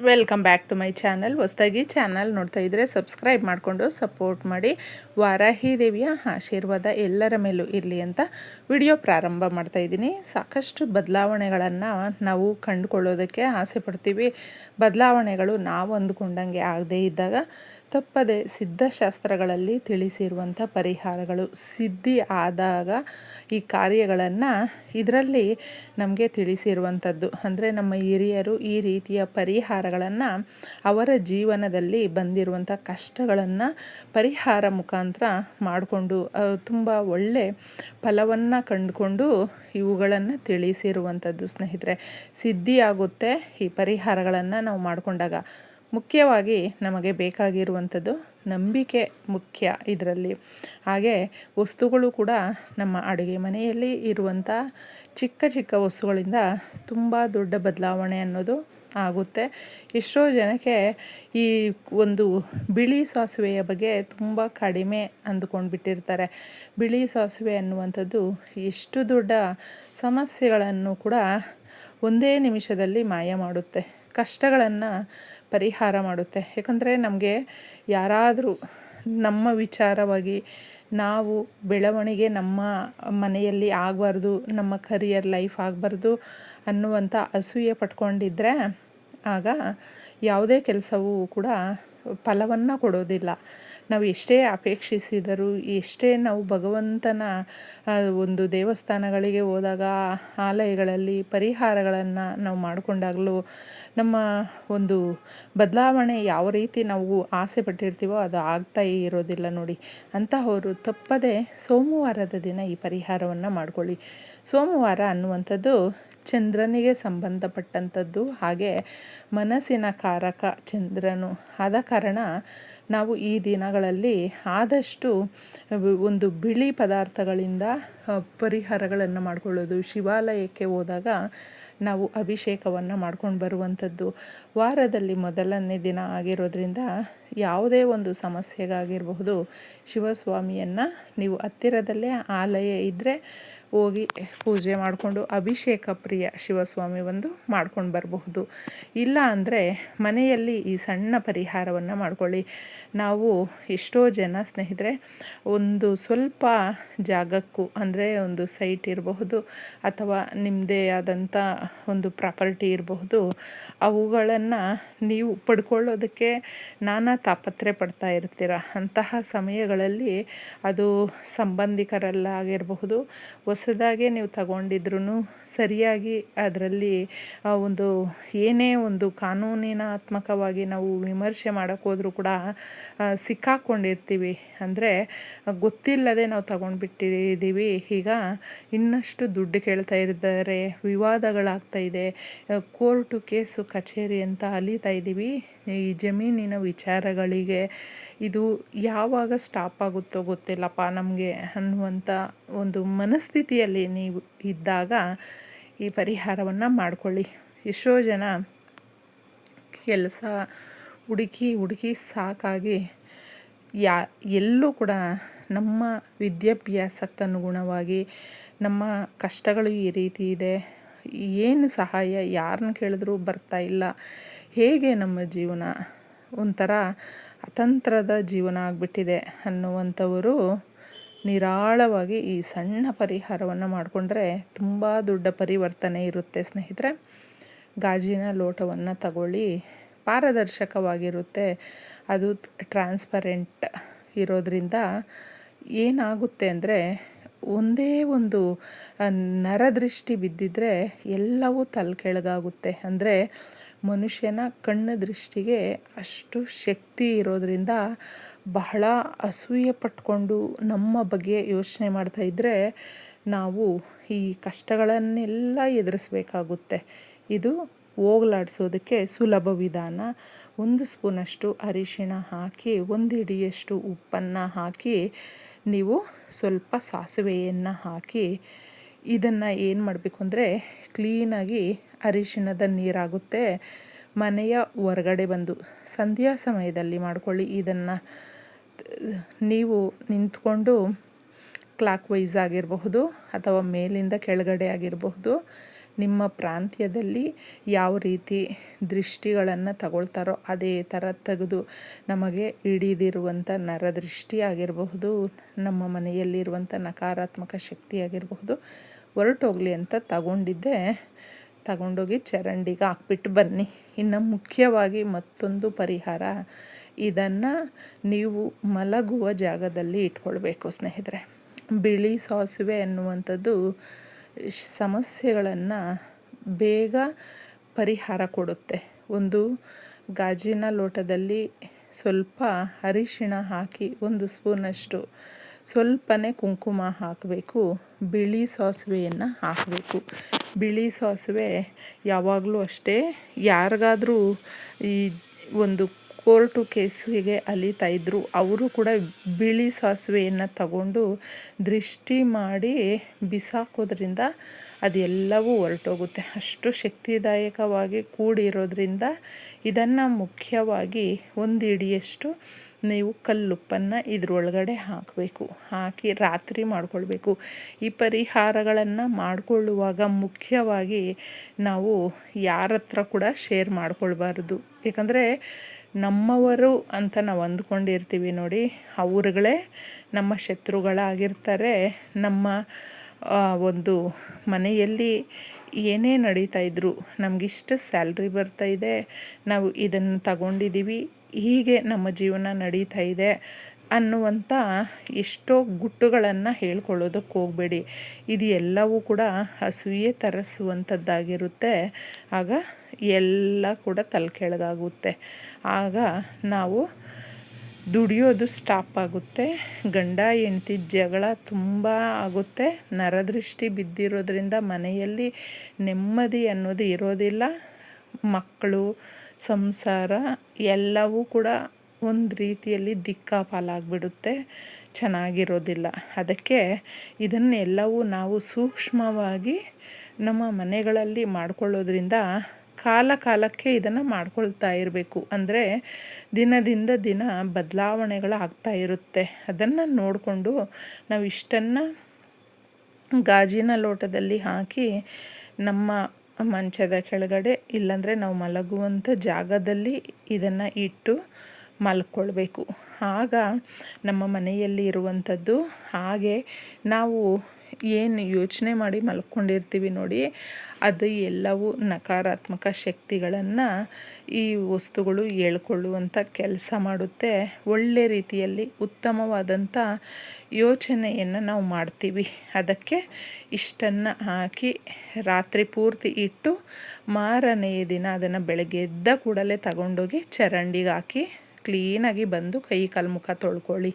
Welcome back to my channel. ಹೊಸದಾಗಿ channel ನೋಡ್ತಾ ಇದ್ದರೆ ಸಬ್ಸ್ಕ್ರೈಬ್ ಮಾಡಿಕೊಂಡು ಸಪೋರ್ಟ್ ಮಾಡಿ. ವಾರಾಹಿ ದೇವಿಯ ಆಶೀರ್ವಾದ ಎಲ್ಲರ ಮೇಲೂ ಇರಲಿ ಅಂತ ವಿಡಿಯೋ ಪ್ರಾರಂಭ ಮಾಡ್ತಾ ಇದ್ದೀನಿ. ಸಾಕಷ್ಟು ಬದಲಾವಣೆಗಳನ್ನು ನಾವು ಕಂಡುಕೊಳ್ಳೋದಕ್ಕೆ ಆಸೆ ಪಡ್ತೀವಿ. ಬದಲಾವಣೆಗಳು ನಾವು ಅಂದುಕೊಂಡಂಗೆ ಆಗದೇ ಇದ್ದಾಗ ತಪ್ಪದೆ ಸಿದ್ಧಶಾಸ್ತ್ರಗಳಲ್ಲಿ ತಿಳಿಸಿರುವಂಥ ಪರಿಹಾರಗಳು ಸಿದ್ಧಿ ಆದಾಗ ಈ ಕಾರ್ಯಗಳನ್ನು ಇದರಲ್ಲಿ ನಮಗೆ ತಿಳಿಸಿರುವಂಥದ್ದು. ಅಂದರೆ ನಮ್ಮ ಹಿರಿಯರು ಈ ರೀತಿಯ ಪರಿಹಾರಗಳನ್ನು ಅವರ ಜೀವನದಲ್ಲಿ ಬಂದಿರುವಂಥ ಕಷ್ಟಗಳನ್ನು ಪರಿಹಾರ ಮುಖಾಂತರ ಮಾಡಿಕೊಂಡು ತುಂಬ ಒಳ್ಳೆ ಫಲವನ್ನು ಕಂಡುಕೊಂಡು ಇವುಗಳನ್ನು ತಿಳಿಸಿರುವಂಥದ್ದು ಸ್ನೇಹಿತರೆ. ಸಿದ್ಧಿಯಾಗುತ್ತೆ ಈ ಪರಿಹಾರಗಳನ್ನು ನಾವು ಮಾಡಿಕೊಂಡಾಗ. ಮುಖ್ಯವಾಗಿ ನಮಗೆ ಬೇಕಾಗಿರುವಂಥದ್ದು ನಂಬಿಕೆ ಮುಖ್ಯ ಇದರಲ್ಲಿ. ಹಾಗೆ ವಸ್ತುಗಳು ಕೂಡ ನಮ್ಮ ಅಡುಗೆ ಮನೆಯಲ್ಲಿ ಇರುವಂಥ ಚಿಕ್ಕ ಚಿಕ್ಕ ವಸ್ತುಗಳಿಂದ ತುಂಬ ದೊಡ್ಡ ಬದಲಾವಣೆ ಅನ್ನೋದು ಆಗುತ್ತೆ. ಎಷ್ಟೋ ಜನಕ್ಕೆ ಈ ಒಂದು ಬಿಳಿ ಸಾಸಿವೆಯ ಬಗ್ಗೆ ತುಂಬ ಕಡಿಮೆ ಅಂದುಕೊಂಡು ಬಿಟ್ಟಿರ್ತಾರೆ. ಬಿಳಿ ಸಾಸಿವೆ ಅನ್ನುವಂಥದ್ದು ಎಷ್ಟು ದೊಡ್ಡ ಸಮಸ್ಯೆಗಳನ್ನು ಕೂಡ ಒಂದೇ ನಿಮಿಷದಲ್ಲಿ ಮಾಯ ಮಾಡುತ್ತೆ, ಕಷ್ಟಗಳನ್ನು ಪರಿಹಾರ ಮಾಡುತ್ತೆ. ಯಾಕಂದರೆ ನಮಗೆ ಯಾರಾದರೂ ನಮ್ಮ ವಿಚಾರವಾಗಿ ನಾವು ಬೆಳವಣಿಗೆ ನಮ್ಮ ಮನೆಯಲ್ಲಿ ಆಗಬಾರ್ದು, ನಮ್ಮ ಕರಿಯರ್ ಲೈಫ್ ಆಗಬಾರ್ದು ಅನ್ನುವಂಥ ಅಸೂಯೆ ಪಟ್ಕೊಂಡಿದ್ದರೆ ಆಗ ಯಾವುದೇ ಕೆಲಸವೂ ಕೂಡ ಫಲವನ್ನು ಕೊಡೋದಿಲ್ಲ. ನಾವು ಎಷ್ಟೇ ಅಪೇಕ್ಷಿಸಿದರೂ, ಎಷ್ಟೇ ನಾವು ಭಗವಂತನ ಒಂದು ದೇವಸ್ಥಾನಗಳಿಗೆ ಹೋದಾಗ ಆಲಯಗಳಲ್ಲಿ ಪರಿಹಾರಗಳನ್ನು ನಾವು ಮಾಡಿಕೊಂಡಾಗಲೂ ನಮ್ಮ ಒಂದು ಬದಲಾವಣೆ ಯಾವ ರೀತಿ ನಾವು ಆಸೆ ಪಟ್ಟಿರ್ತೀವೋ ಅದು ಆಗ್ತಾ ಇರೋದಿಲ್ಲ ನೋಡಿ. ಅಂತಹವರು ತಪ್ಪದೆ ಸೋಮವಾರದ ದಿನ ಈ ಪರಿಹಾರವನ್ನು ಮಾಡಿಕೊಳ್ಳಿ. ಸೋಮವಾರ ಅನ್ನುವಂಥದ್ದು ಚಂದ್ರನಿಗೆ ಸಂಬಂಧಪಟ್ಟಂಥದ್ದು, ಹಾಗೆ ಮನಸ್ಸಿನ ಕಾರಕ ಚಂದ್ರನು. ಆದ ಕಾರಣ ನಾವು ಈ ದಿನಗಳಲ್ಲಿ ಆದಷ್ಟು ಒಂದು ಬಿಳಿ ಪದಾರ್ಥಗಳಿಂದ ಪರಿಹಾರಗಳನ್ನು ಮಾಡಿಕೊಳ್ಳೋದು. ಶಿವಾಲಯಕ್ಕೆ ಹೋದಾಗ ನಾವು ಅಭಿಷೇಕವನ್ನು ಮಾಡ್ಕೊಂಡು ಬರುವಂಥದ್ದು. ವಾರದಲ್ಲಿ ಮೊದಲನೇ ದಿನ ಆಗಿರೋದ್ರಿಂದ ಯಾವುದೇ ಒಂದು ಸಮಸ್ಯೆಗಾಗಿರಬಹುದು, ಶಿವಸ್ವಾಮಿಯನ್ನು ನೀವು ಹತ್ತಿರದಲ್ಲೇ ಆಲಯ ಇದ್ದರೆ ಹೋಗಿ ಪೂಜೆ ಮಾಡಿಕೊಂಡು ಅಭಿಷೇಕ ಪ್ರಿಯ ಶಿವಸ್ವಾಮಿ ಒಂದು ಮಾಡ್ಕೊಂಡು ಬರಬಹುದು. ಇಲ್ಲ ಅಂದರೆ ಮನೆಯಲ್ಲಿ ಈ ಸಣ್ಣ ಪರಿಹಾರವನ್ನು ಮಾಡಿಕೊಳ್ಳಿ. ನಾವು ಎಷ್ಟೋ ಜನ ಸ್ನೇಹಿತರೆ ಒಂದು ಸ್ವಲ್ಪ ಜಾಗಕ್ಕೂ, ಅಂದರೆ ಒಂದು ಸೈಟ್ ಇರಬಹುದು ಅಥವಾ ನಿಮ್ಮದೇ ಆದಂಥ ಒಂದು ಪ್ರಾಪರ್ಟಿ ಇರಬಹುದು, ಅವುಗಳನ್ನು ನೀವು ಪಡ್ಕೊಳ್ಳೋದಕ್ಕೆ ನಾನಾ ತಾಪತ್ರೆ ಪಡ್ತಾ ಇರ್ತೀರ. ಅಂತಹ ಸಮಯಗಳಲ್ಲಿ ಅದು ಸಂಬಂಧಿಕರಲ್ಲಾಗಿರಬಹುದು, ಹೊಸದಾಗೆ ನೀವು ತಗೊಂಡಿದ್ರೂ ಸರಿಯಾಗಿ ಅದರಲ್ಲಿ ಒಂದು ಏನೇ ಒಂದು ಕಾನೂನಿನಾತ್ಮಕವಾಗಿ ನಾವು ವಿಮರ್ಶೆ ಮಾಡೋಕ್ಕೆ ಹೋದರೂ ಕೂಡ ಸಿಕ್ಕಾಕ್ಕೊಂಡಿರ್ತೀವಿ. ಅಂದರೆ ಗೊತ್ತಿಲ್ಲದೆ ನಾವು ತಗೊಂಡ್ಬಿಟ್ಟಿದ್ದೀವಿ. ಈಗ ಇನ್ನಷ್ಟು ದುಡ್ಡು ಕೇಳ್ತಾ ಇದ್ದಾರೆ, ವಿವಾದಗಳಾಗ್ತಾ ಇದೆ, ಕೋರ್ಟು ಕೇಸು ಕಚೇರಿ ಅಂತ ಅಲೀತಾ ಇದ್ದೀವಿ ಈ ಜಮೀನಿನ ವಿಚಾರಗಳಿಗೆ. ಇದು ಯಾವಾಗ ಸ್ಟಾಪ್ ಆಗುತ್ತೋ ಗೊತ್ತಿಲ್ಲಪ್ಪ ನಮಗೆ ಅನ್ನುವಂಥ ಒಂದು ಮನಸ್ಥಿತಿಯಲ್ಲಿ ನೀವು ಇದ್ದಾಗ ಈ ಪರಿಹಾರವನ್ನು ಮಾಡಿಕೊಳ್ಳಿ. ಎಷ್ಟೋ ಜನ ಕೆಲಸ ಹುಡುಕಿ ಸಾಕಾಗಿ ಎಲ್ಲೂ ಕೂಡ ನಮ್ಮ ವಿದ್ಯಾಭ್ಯಾಸಕ್ಕನುಗುಣವಾಗಿ ನಮ್ಮ ಕಷ್ಟಗಳು ಈ ರೀತಿ ಇದೆ, ಏನು ಸಹಾಯ ಯಾರನ್ನ ಕೇಳಿದ್ರೂ ಬರ್ತಾ ಇಲ್ಲ, ಹೇಗೆ ನಮ್ಮ ಜೀವನ ಒಂಥರ ಅತಂತ್ರದ ಜೀವನ ಆಗಿಬಿಟ್ಟಿದೆ ಅನ್ನುವಂಥವರು ನಿರಾಳವಾಗಿ ಈ ಸಣ್ಣ ಪರಿಹಾರವನ್ನು ಮಾಡಿಕೊಂಡ್ರೆ ತುಂಬ ದೊಡ್ಡ ಪರಿವರ್ತನೆ ಇರುತ್ತೆ ಸ್ನೇಹಿತರೆ. ಗಾಜಿನ ಲೋಟವನ್ನು ತಗೊಳ್ಳಿ, ಪಾರದರ್ಶಕವಾಗಿರುತ್ತೆ, ಅದು ಟ್ರಾನ್ಸ್ಪರೆಂಟ್ ಇರೋದ್ರಿಂದ ಏನಾಗುತ್ತೆ ಅಂದರೆ ಒಂದೇ ಒಂದು ನರದೃಷ್ಟಿ ಬಿದ್ದಿದ್ರೆ ಎಲ್ಲವೂ ತಲೆಕೆಳಗಾಗುತ್ತೆ. ಅಂದರೆ ಮನುಷ್ಯನ ಕಣ್ಣು ದೃಷ್ಟಿಗೆ ಅಷ್ಟು ಶಕ್ತಿ ಇರೋದರಿಂದ ಬಹಳ ಅಸೂಯೆ ಪಟ್ಕೊಂಡು ನಮ್ಮ ಬಗ್ಗೆ ಯೋಚನೆ ಮಾಡ್ತಾಯಿದ್ರೆ ನಾವು ಈ ಕಷ್ಟಗಳನ್ನೆಲ್ಲ ಎದುರಿಸ್ಬೇಕಾಗುತ್ತೆ. ಇದು ಹೋಗಲಾಡಿಸೋದಕ್ಕೆ ಸುಲಭ ವಿಧಾನ. 1 ಸ್ಪೂನಷ್ಟು ಅರಿಶಿಣ ಹಾಕಿ, 1 ಹಿಡಿಯಷ್ಟು ಉಪ್ಪನ್ನು ಹಾಕಿ, ನೀವು ಸ್ವಲ್ಪ ಸಾಸಿವೆಯನ್ನು ಹಾಕಿ, ಇದನ್ನು ಏನು ಮಾಡಬೇಕು ಅಂದರೆ ಕ್ಲೀನಾಗಿ ಅರಿಶಿಣದ ನೀರಾಗುತ್ತೆ, ಮನೆಯ ಹೊರಗಡೆ ಬಂದು ಸಂಧ್ಯಾ ಸಮಯದಲ್ಲಿ ಮಾಡ್ಕೊಳ್ಳಿ. ಇದನ್ನು ನೀವು ನಿಂತ್ಕೊಂಡು ಕ್ಲಾಕ್ ವೈಸ್ ಆಗಿರಬಹುದು ಅಥವಾ ಮೇಲಿಂದ ಕೆಳಗಡೆ ಆಗಿರಬಹುದು, ನಿಮ್ಮ ಪ್ರಾಂತ್ಯದಲ್ಲಿ ಯಾವ ರೀತಿ ದೃಷ್ಟಿಗಳನ್ನು ತಗೊಳ್ತಾರೋ ಅದೇ ಥರ ತೆಗೆದು ನಮಗೆ ಹಿಡಿದಿರುವಂಥ ನರದೃಷ್ಟಿ ಆಗಿರಬಹುದು, ನಮ್ಮ ಮನೆಯಲ್ಲಿರುವಂಥ ನಕಾರಾತ್ಮಕ ಶಕ್ತಿ ಆಗಿರಬಹುದು, ಹೊರಟೋಗಲಿ ಅಂತ ತಗೊಂಡೋಗಿ ಚರಂಡಿಗೆ ಹಾಕ್ಬಿಟ್ಟು ಬನ್ನಿ. ಇನ್ನು ಮುಖ್ಯವಾಗಿ ಮತ್ತೊಂದು ಪರಿಹಾರ, ಇದನ್ನು ನೀವು ಮಲಗುವ ಜಾಗದಲ್ಲಿ ಇಟ್ಕೊಳ್ಬೇಕು ಸ್ನೇಹಿತರೆ. ಬಿಳಿ ಸಾಸಿವೆ ಅನ್ನುವಂಥದ್ದು ಸಮಸ್ಯೆಗಳನ್ನು ಬೇಗ ಪರಿಹಾರ ಕೊಡುತ್ತೆ. ಒಂದು ಗಾಜಿನ ಲೋಟದಲ್ಲಿ ಸ್ವಲ್ಪ ಅರಿಶಿಣ ಹಾಕಿ 1 ಸ್ಪೂನಷ್ಟು ಸ್ವಲ್ಪನೇ ಕುಂಕುಮ ಹಾಕಬೇಕು. ಬಿಳಿ ಸಾಸಿವೆಯನ್ನು ಹಾಕಬೇಕು. ಬಿಳಿ ಸಾಸಿವೆ ಯಾವಾಗಲೂ ಅಷ್ಟೇ, ಯಾರಿಗಾದರೂ ಈ ಒಂದು ಕೋರ್ಟು ಕೇಸಿಗೆ ಅಲಿತಾ ಇದ್ದರು ಅವರು ಕೂಡ ಬಿಳಿ ಸಾಸಿವೆಯನ್ನು ತಗೊಂಡು ದೃಷ್ಟಿ ಮಾಡಿ ಬಿಸಾಕೋದ್ರಿಂದ ಅದೆಲ್ಲವೂ ಹೊರಟೋಗುತ್ತೆ. ಅಷ್ಟು ಶಕ್ತಿದಾಯಕವಾಗಿ ಕೂಡಿರೋದ್ರಿಂದ ಇದನ್ನು ಮುಖ್ಯವಾಗಿ 1 ಹಿಡಿಯಷ್ಟು ನೀವು ಕಲ್ಲುಪ್ಪನ್ನು ಇದ್ರೊಳಗಡೆ ಹಾಕಬೇಕು. ಹಾಕಿ ರಾತ್ರಿ ಮಾಡಿಕೊಳ್ಬೇಕು. ಈ ಪರಿಹಾರಗಳನ್ನು ಮಾಡಿಕೊಳ್ಳುವಾಗ ಮುಖ್ಯವಾಗಿ ನಾವು ಯಾರ ಹತ್ರ ಕೂಡ ಶೇರ್ ಮಾಡ್ಕೊಳ್ಬಾರ್ದು. ಏಕೆಂದರೆ ನಮ್ಮವರು ಅಂತ ನಾವು ಅಂದ್ಕೊಂಡಿರ್ತೀವಿ ನೋಡಿ, ಅವ್ರುಗಳೇ ನಮ್ಮ ಶತ್ರುಗಳಾಗಿರ್ತಾರೆ. ನಮ್ಮ ಒಂದು ಮನೆಯಲ್ಲಿ ಏನೇ ನಡೀತಾ ಇದ್ದರೂ ನಮಗಿಷ್ಟು ಸ್ಯಾಲ್ರಿ ಬರ್ತಾಯಿದೆ, ನಾವು ಇದನ್ನು ತಗೊಂಡಿದ್ದೀವಿ, ಹೀಗೆ ನಮ್ಮ ಜೀವನ ನಡೀತಾ ಇದೆ ಅನ್ನುವಂಥ ಎಷ್ಟೋ ಗುಟ್ಟುಗಳನ್ನು ಹೇಳ್ಕೊಳ್ಳೋದಕ್ಕೆ ಹೋಗಬೇಡಿ. ಇದು ಎಲ್ಲವೂ ಕೂಡ ಅಸೂಯೆ ತರಿಸುವಂಥದ್ದಾಗಿರುತ್ತೆ. ಆಗ ಎಲ್ಲ ಕೂಡ ತಲೆ ಕೆಳಗಾಗುತ್ತೆ. ಆಗ ನಾವು ದುಡಿಯೋದು ಸ್ಟಾಪ್ ಆಗುತ್ತೆ. ಗಂಡ ಹೆಂಡತಿ ಜಗಳ ತುಂಬ ಆಗುತ್ತೆ. ನರದೃಷ್ಟಿ ಬಿದ್ದಿರೋದ್ರಿಂದ ಮನೆಯಲ್ಲಿ ನೆಮ್ಮದಿ ಅನ್ನೋದು ಇರೋದಿಲ್ಲ. ಮಕ್ಕಳು, ಸಂಸಾರ ಎಲ್ಲವೂ ಕೂಡ ಒಂದು ರೀತಿಯಲ್ಲಿ ದಿಕ್ಕಾಪಾಲಾಗಿಬಿಡುತ್ತೆ, ಚೆನ್ನಾಗಿರೋದಿಲ್ಲ. ಅದಕ್ಕೆ ಇದನ್ನೆಲ್ಲವೂ ನಾವು ಸೂಕ್ಷ್ಮವಾಗಿ ನಮ್ಮ ಮನೆಗಳಲ್ಲಿ ಮಾಡಿಕೊಳ್ಳೋದ್ರಿಂದ ಕಾಲಕ್ಕೆ ಇದನ್ನು ಮಾಡ್ಕೊಳ್ತಾ ಇರಬೇಕು. ಅಂದರೆ ದಿನದಿಂದ ದಿನ ಬದಲಾವಣೆಗಳಾಗ್ತಾ ಇರುತ್ತೆ. ಅದನ್ನು ನೋಡಿಕೊಂಡು ನಾವು ಇಷ್ಟನ್ನು ಗಾಜಿನ ಲೋಟದಲ್ಲಿ ಹಾಕಿ ನಮ್ಮ ಮಂಚದ ಕೆಳಗಡೆ, ಇಲ್ಲಾಂದರೆ ನಾವು ಮಲಗುವಂಥ ಜಾಗದಲ್ಲಿ ಇದನ್ನು ಇಟ್ಟು ಮಲ್ಕೊಳ್ಬೇಕು. ಆಗ ನಮ್ಮ ಮನೆಯಲ್ಲಿ ಇರುವಂಥದ್ದು, ಹಾಗೆ ನಾವು ಏನು ಯೋಚನೆ ಮಾಡಿ ಮಲ್ಕೊಂಡಿರ್ತೀವಿ ನೋಡಿ, ಅದು ಎಲ್ಲವೂ ನಕಾರಾತ್ಮಕ ಶಕ್ತಿಗಳನ್ನು ಈ ವಸ್ತುಗಳು ಎಳ್ಕೊಳ್ಳುವಂಥ ಕೆಲಸ ಮಾಡುತ್ತೆ. ಒಳ್ಳೆ ರೀತಿಯಲ್ಲಿ ಉತ್ತಮವಾದಂಥ ಯೋಚನೆಯನ್ನು ನಾವು ಮಾಡ್ತೀವಿ. ಅದಕ್ಕೆ ಇಷ್ಟನ್ನು ಹಾಕಿ ರಾತ್ರಿ ಪೂರ್ತಿ ಇಟ್ಟು ಮಾರನೆಯ ದಿನ ಅದನ್ನು ಬೆಳಗ್ಗೆ ಎದ್ದ ಕೂಡಲೇ ತಗೊಂಡೋಗಿ ಚರಂಡಿಗೆ ಹಾಕಿ ಕ್ಲೀನಾಗಿ ಬಂದು ಕೈ ಕಾಲು ಮುಖ ತೊಳ್ಕೊಳ್ಳಿ.